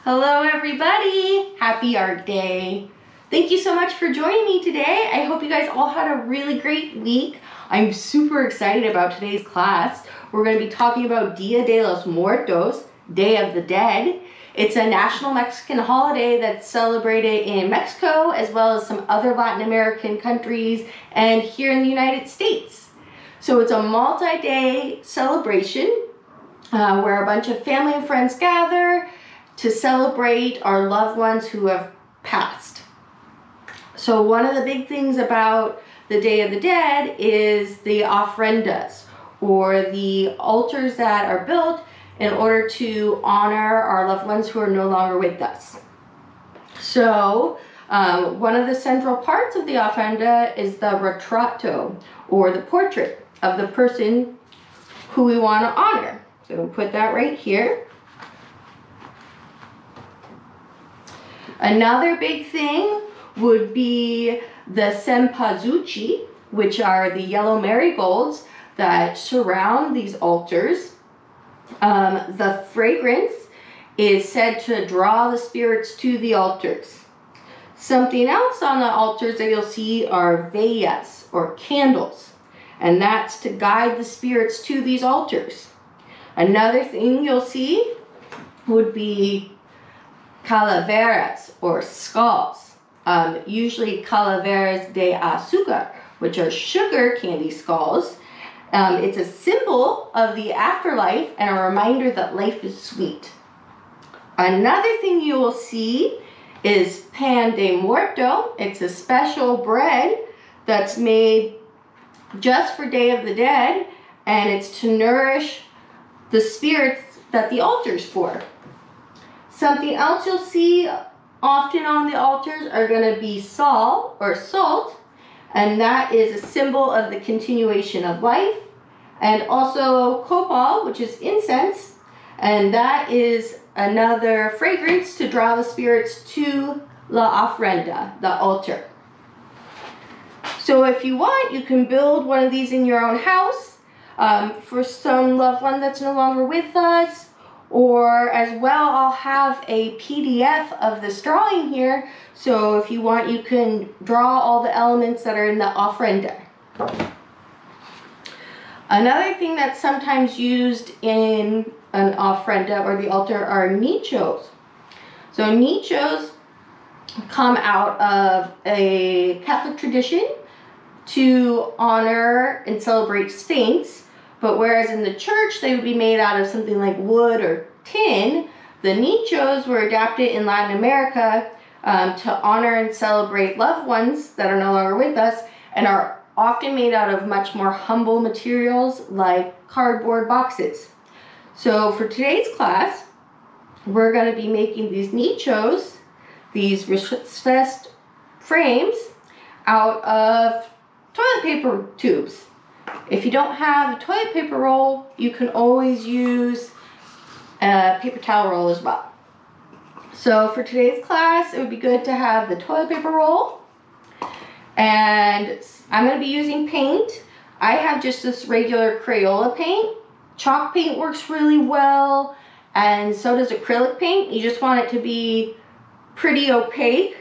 Hello everybody! Happy Art Day! Thank you so much for joining me today. I hope you guys all had a really great week. I'm super excited about today's class. We're going to be talking about Dia de los Muertos, Day of the Dead. It's a national Mexican holiday that's celebrated in Mexico as well as some other Latin American countries and here in the United States. So it's a multi-day celebration where a bunch of family and friends gather to celebrate our loved ones who have passed. So one of the big things about the Day of the Dead is the ofrendas, or the altars that are built in order to honor our loved ones who are no longer with us. So one of the central parts of the ofrenda is the retrato, or the portrait of the person who we want to honor. So we'll put that right here. Another big thing would be the cempasúchil, which are the yellow marigolds that surround these altars. The fragrance is said to draw the spirits to the altars. Something else on the altars that you'll see are veillas, or candles, and that's to guide the spirits to these altars. Another thing you'll see would be calaveras, or skulls, usually calaveras de azúcar, which are sugar candy skulls. It's a symbol of the afterlife and a reminder that life is sweet. Another thing you will see is pan de muerto. It's a special bread that's made just for Day of the Dead, and it's to nourish the spirits that the altar's for. Something else you'll see often on the altars are going to be sal, or salt, and that is a symbol of the continuation of life. And also copal, which is incense, and that is another fragrance to draw the spirits to la ofrenda, the altar. So if you want, you can build one of these in your own house for some loved one that's no longer with us. Or as well, I'll have a PDF of this drawing here, so if you want, you can draw all the elements that are in the ofrenda. Another thing that's sometimes used in an ofrenda or the altar are nichos. So nichos come out of a Catholic tradition to honor and celebrate saints. But whereas in the church they would be made out of something like wood or tin, the nichos were adapted in Latin America to honor and celebrate loved ones that are no longer with us, and are often made out of much more humble materials like cardboard boxes. So for today's class, we're going to be making these nichos, these recessed frames, out of toilet paper tubes. If you don't have a toilet paper roll, you can always use a paper towel roll as well. So for today's class, it would be good to have the toilet paper roll. And I'm going to be using paint. I have just this regular Crayola paint. Chalk paint works really well, and so does acrylic paint. You just want it to be pretty opaque.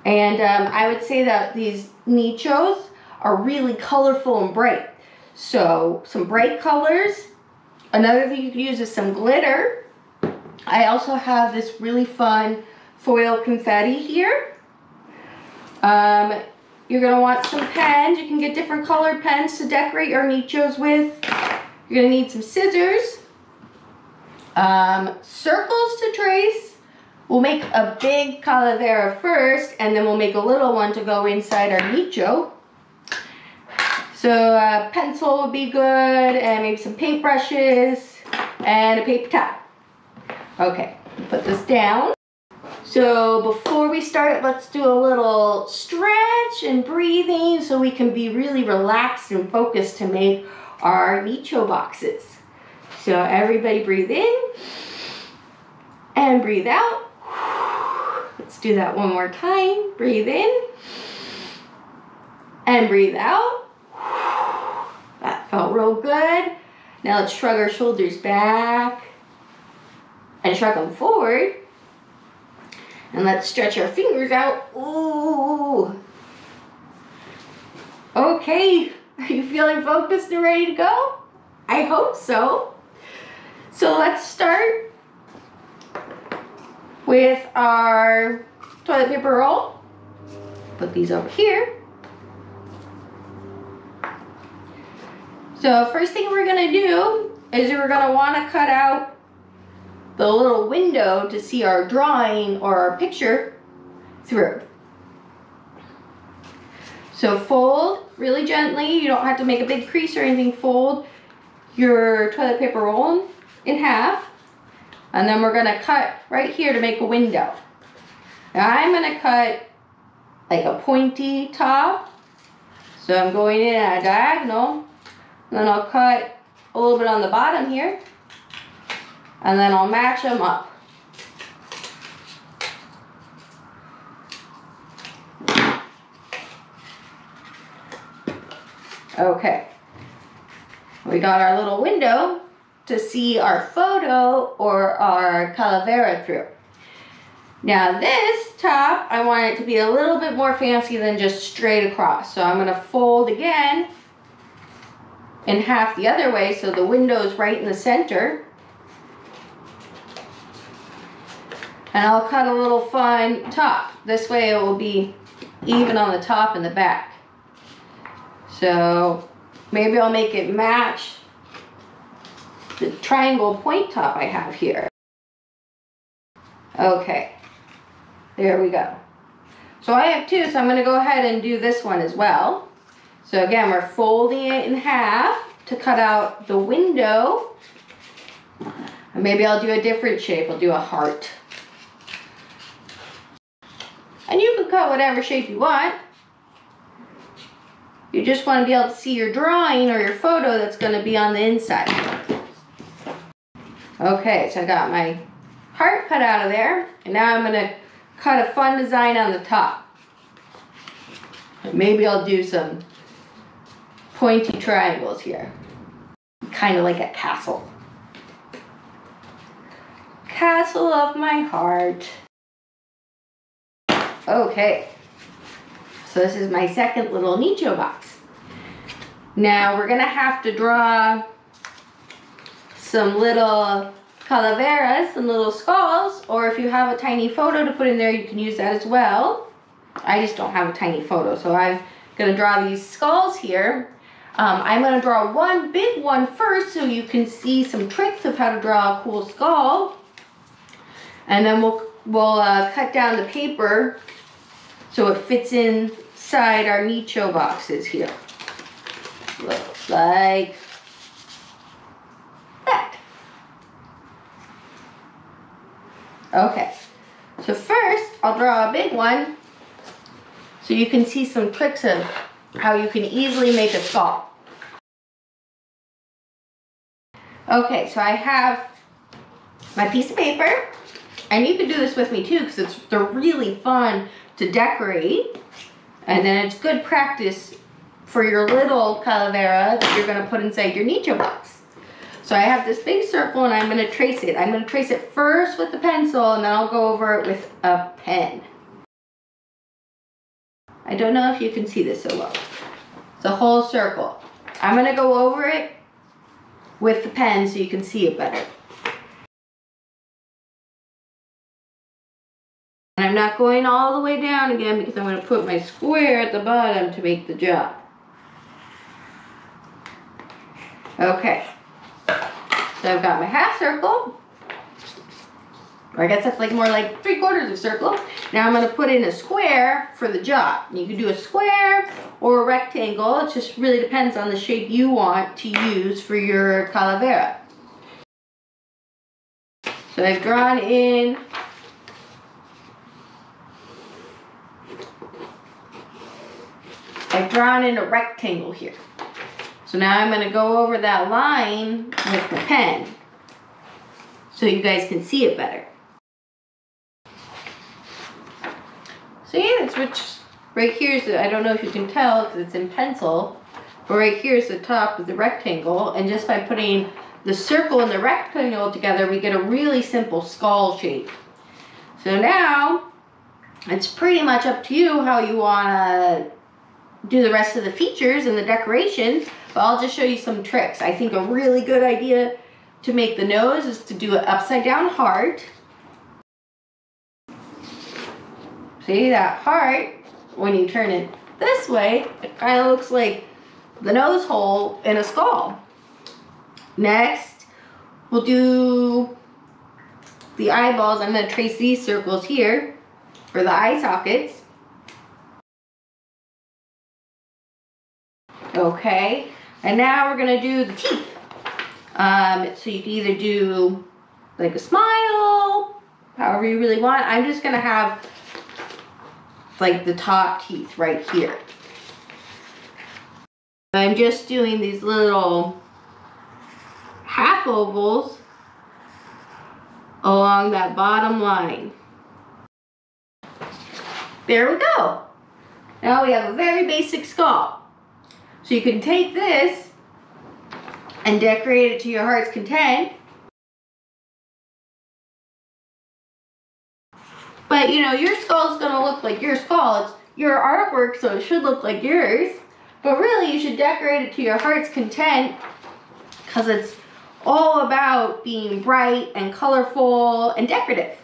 And I would say that these nichos are really colorful and bright. So some bright colors. Another thing you can use is some glitter. I also have this really fun foil confetti here. You're going to want some pens. You can get different colored pens to decorate your nichos with. You're going to need some scissors, circles to trace. We'll make a big calavera first, and then we'll make a little one to go inside our nicho. So a pencil would be good, and maybe some paintbrushes, and a paper towel. Okay, put this down. So before we start, let's do a little stretch and breathing so we can be really relaxed and focused to make our nicho boxes. So everybody breathe in and breathe out. Let's do that one more time. Breathe in and breathe out. That felt real good. Now let's shrug our shoulders back and shrug them forward. And let's stretch our fingers out. Ooh. Okay, are you feeling focused and ready to go? I hope so. So let's start with our toilet paper roll. Put these over here. So first thing we're gonna do is we're gonna wanna cut out the little window to see our drawing or our picture through. So fold really gently. You don't have to make a big crease or anything. Fold your toilet paper roll in half. And then we're gonna cut right here to make a window. Now I'm gonna cut like a pointy top. So I'm going in at a diagonal. And then I'll cut a little bit on the bottom here. And then I'll match them up. Okay. We got our little window to see our photo or our calavera through. Now this top, I want it to be a little bit more fancy than just straight across. So I'm gonna fold again in half the other way so the window is right in the center. And I'll cut a little fun top. This way it will be even on the top and the back. So maybe I'll make it match the triangle point top I have here. Okay, there we go. So I have two, so I'm gonna go ahead and do this one as well. So again, we're folding it in half to cut out the window. And maybe I'll do a different shape. I'll do a heart. And you can cut whatever shape you want. You just want to be able to see your drawing or your photo that's going to be on the inside. Okay, so I got my heart cut out of there. And now I'm going to cut a fun design on the top. Maybe I'll do some pointy triangles here. Kind of like a castle. Castle of my heart. Okay. So this is my second little nicho box. Now we're gonna have to draw some little calaveras, some little skulls, or if you have a tiny photo to put in there, you can use that as well. I just don't have a tiny photo, so I'm gonna draw these skulls here. I'm gonna draw one big one first so you can see some tricks of how to draw a cool skull. And then we'll cut down the paper so it fits inside our nicho boxes here. Looks like that. Okay, so first I'll draw a big one so you can see some tricks of how you can easily make a skull. Okay, so I have my piece of paper, and you can do this with me too because they're really fun to decorate, and then it's good practice for your little calavera that you're going to put inside your nicho box. So I have this big circle and I'm going to trace it. I'm going to trace it first with the pencil and then I'll go over it with a pen. I don't know if you can see this so well. It's a whole circle. I'm going to go over it with the pen so you can see it better. And I'm not going all the way down again because I'm going to put my square at the bottom to make the job. Okay, so I've got my half circle, or I guess that's like more like 3/4 of a circle. Now I'm going to put in a square for the job. You can do a square or a rectangle. It just really depends on the shape you want to use for your calavera. So I've drawn in a rectangle here. So now I'm going to go over that line with the pen so you guys can see it better. So yeah, it's right here is I don't know if you can tell because it's in pencil, but right here is the top of the rectangle, and just by putting the circle and the rectangle together, we get a really simple skull shape. So now it's pretty much up to you how you want to do the rest of the features and the decorations, but I'll just show you some tricks. I think a really good idea to make the nose is to do an upside down heart. See that heart, when you turn it this way, it kind of looks like the nose hole in a skull. Next, we'll do the eyeballs. I'm going to trace these circles here for the eye sockets. Okay, and now we're going to do the teeth. So you can either do like a smile, however you really want. I'm just going to have like the top teeth right here. I'm just doing these little half ovals along that bottom line. There we go. Now we have a very basic skull. So you can take this and decorate it to your heart's content. But you know, your skull is going to look like your skull. It's your artwork, so it should look like yours. But really, you should decorate it to your heart's content, because it's all about being bright and colorful and decorative.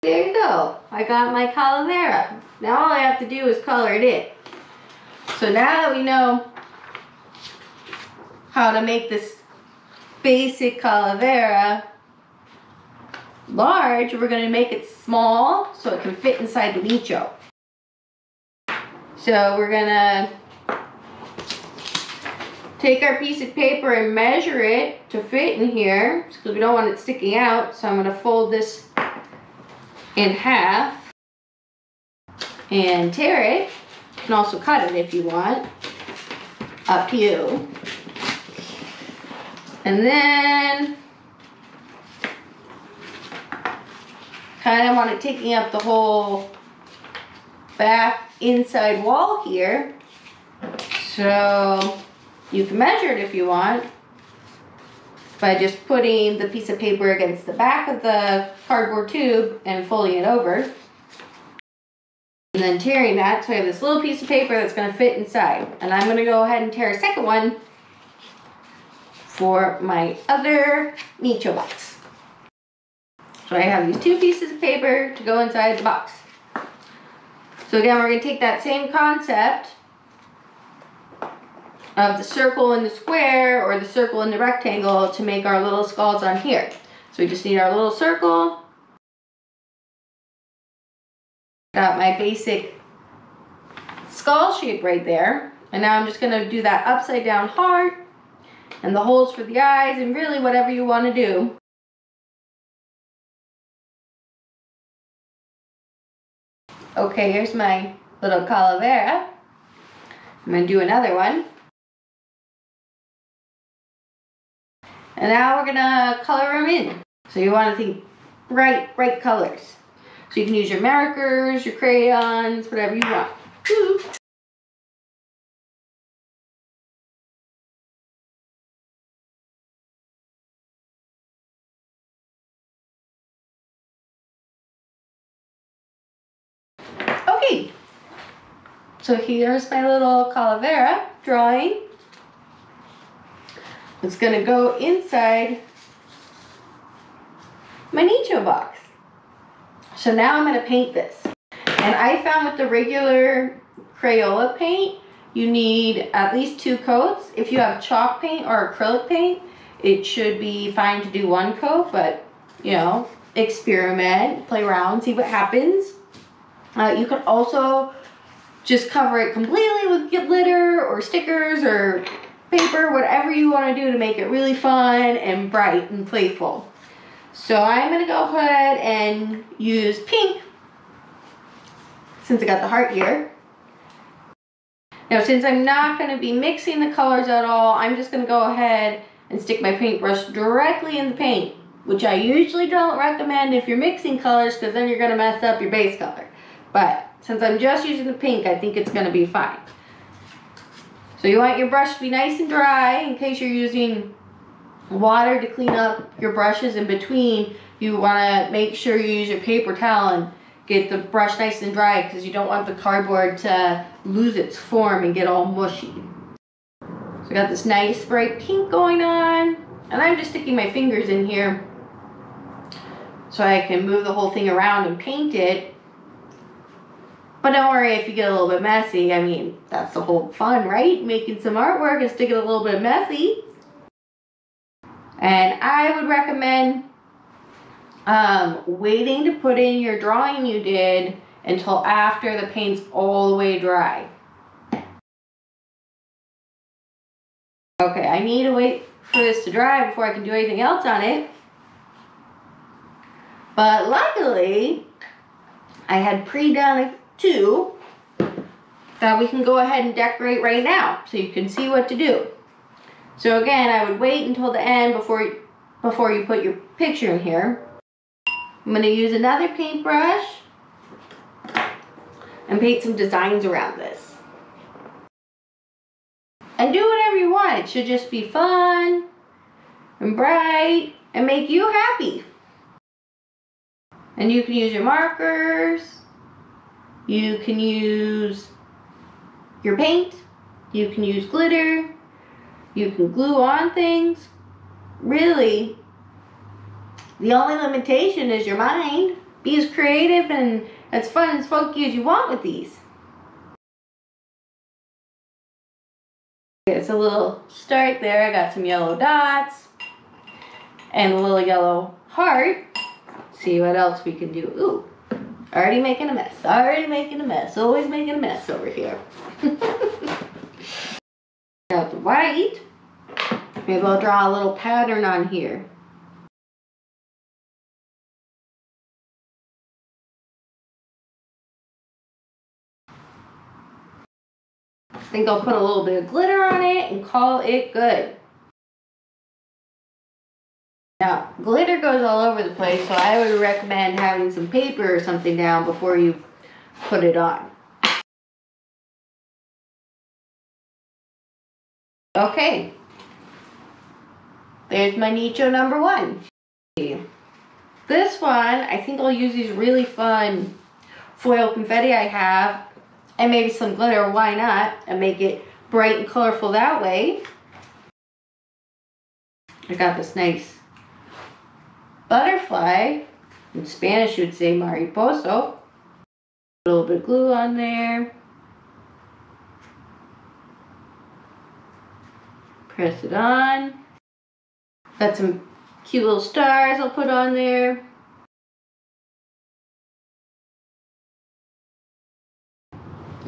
There you go. I got my calavera. Now all I have to do is color it in. So now that we know how to make this basic calavera large, we're going to make it small so it can fit inside the nicho. So we're going to take our piece of paper and measure it to fit in here, because we don't want it sticking out. So I'm going to fold this in half and tear it. You can also cut it if you want. Up to you. And then kind of want it taking up the whole back inside wall here. So you can measure it if you want by just putting the piece of paper against the back of the cardboard tube and folding it over. And then tearing that, so I have this little piece of paper that's going to fit inside. And I'm going to go ahead and tear a second one for my other nicho box. So I have these two pieces of paper to go inside the box. So again, we're going to take that same concept of the circle and the square, or the circle and the rectangle, to make our little skulls on here. So we just need our little circle. Got my basic skull shape right there. And now I'm just going to do that upside down heart and the holes for the eyes, and really whatever you want to do. Okay, here's my little calavera. I'm going to do another one. And now we're going to color them in. So you want to think bright colors. So you can use your markers, your crayons, whatever you want. Woo. Okay, so here's my little calavera drawing. It's going to go inside my nicho box. So now I'm going to paint this. And I found with the regular Crayola paint, you need at least 2 coats. If you have chalk paint or acrylic paint, it should be fine to do 1 coat, but you know, experiment, play around, see what happens. You can also just cover it completely with glitter or stickers or paper, whatever you want to do to make it really fun and bright and playful. So I'm going to go ahead and use pink, since I got the heart here. Now since I'm not going to be mixing the colors at all, I'm just going to go ahead and stick my paintbrush directly in the paint, which I usually don't recommend if you're mixing colors, because then you're going to mess up your base color. But since I'm just using the pink, I think it's going to be fine. So you want your brush to be nice and dry in case you're using water to clean up your brushes in between, you want to make sure you use your paper towel and get the brush nice and dry, because you don't want the cardboard to lose its form and get all mushy. So I got this nice bright pink going on, and I'm just sticking my fingers in here so I can move the whole thing around and paint it. But don't worry if you get a little bit messy. I mean, that's the whole fun, right? Making some artwork is to get a little bit messy. And I would recommend waiting to put in your drawing you did until after the paint's all the way dry. Okay, I need to wait for this to dry before I can do anything else on it. But luckily, I had pre-done two that we can go ahead and decorate right now, so you can see what to do. So again, I would wait until the end before you put your picture in here. I'm going to use another paintbrush and paint some designs around this. And do whatever you want. It should just be fun and bright and make you happy. And you can use your markers, you can use your paint, you can use glitter, you can glue on things. Really, the only limitation is your mind. Be as creative and as fun and funky as you want with these. It's a little start there. I got some yellow dots and a little yellow heart. See what else we can do. Ooh, already making a mess. Already making a mess. Always making a mess over here. Got the white. Maybe I'll draw a little pattern on here. I think I'll put a little bit of glitter on it and call it good. Now, glitter goes all over the place, so I would recommend having some paper or something down before you put it on. Okay. There's my Nicho number one. This one, I think I'll use these really fun foil confetti I have, and maybe some glitter, why not, and make it bright and colorful that way. I got this nice butterfly. In Spanish you would say mariposa. A little bit of glue on there. Press it on. Got some cute little stars I'll put on there.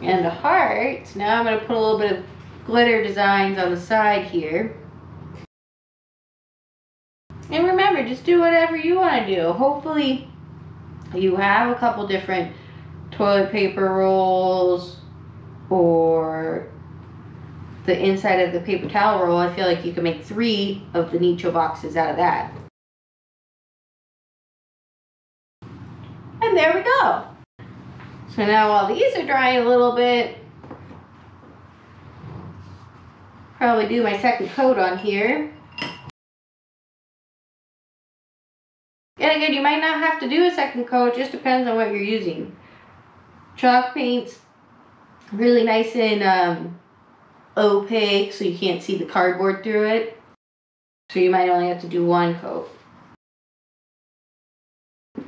And a heart. Now I'm going to put a little bit of glitter designs on the side here. And remember, just do whatever you want to do. Hopefully you have a couple different toilet paper rolls or the inside of the paper towel roll. I feel like you can make 3 of the Nicho boxes out of that. And there we go. So now while these are drying a little bit, probably do my second coat on here. And again, you might not have to do a second coat, it just depends on what you're using. Chalk paint's really nice and opaque, so you can't see the cardboard through it. So you might only have to do 1 coat.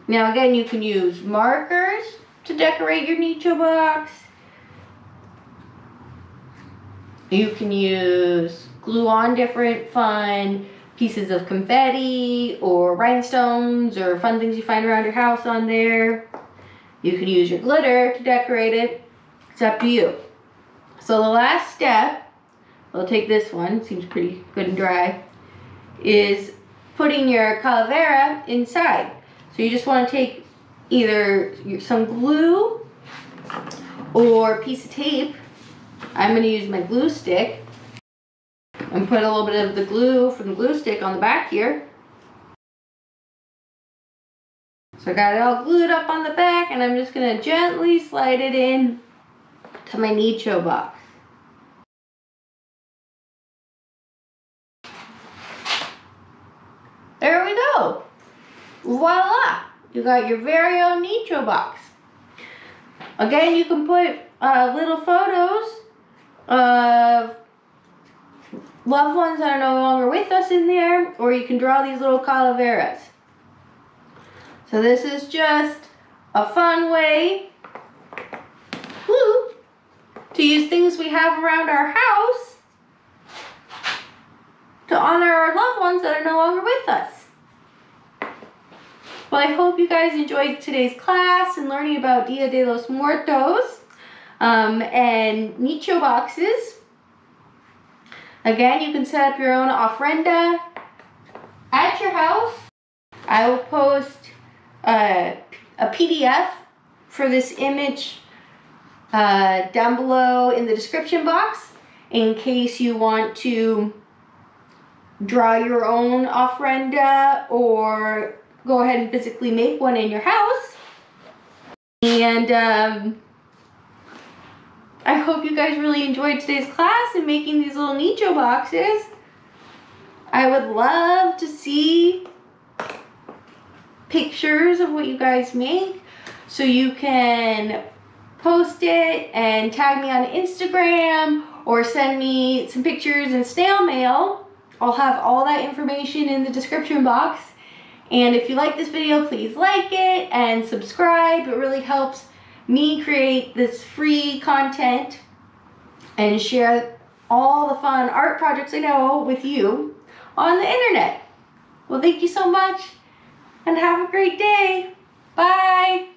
Now again, you can use markers to decorate your Nicho box. You can use glue on different fun pieces of confetti or rhinestones or fun things you find around your house on there. You can use your glitter to decorate it. It's up to you. So the last step, I'll take this one, seems pretty good and dry, is putting your calavera inside. So you just want to take either some glue or a piece of tape. I'm going to use my glue stick and put a little bit of the glue from the glue stick on the back here. So I got it all glued up on the back, and I'm just going to gently slide it in to my Nicho box. there we go. Voila! You got your very own Nicho box. Again, you can put little photos of loved ones that are no longer with us in there, or you can draw these little calaveras. So this is just a fun way to use things we have around our house to honor our loved ones that are no longer with us. Well, I hope you guys enjoyed today's class and learning about Dia de los Muertos and Nicho boxes. Again, you can set up your own ofrenda at your house. I will post a PDF for this image down below in the description box in case you want to draw your own ofrenda or go ahead and physically make one in your house. And I hope you guys really enjoyed today's class and making these little Nicho boxes. I would love to see pictures of what you guys make, so you can post it and tag me on Instagram or send me some pictures in snail mail. I'll have all that information in the description box. And if you like this video, please like it and subscribe. It really helps me create this free content and share all the fun art projects I know with you on the internet. Well, thank you so much and have a great day. Bye.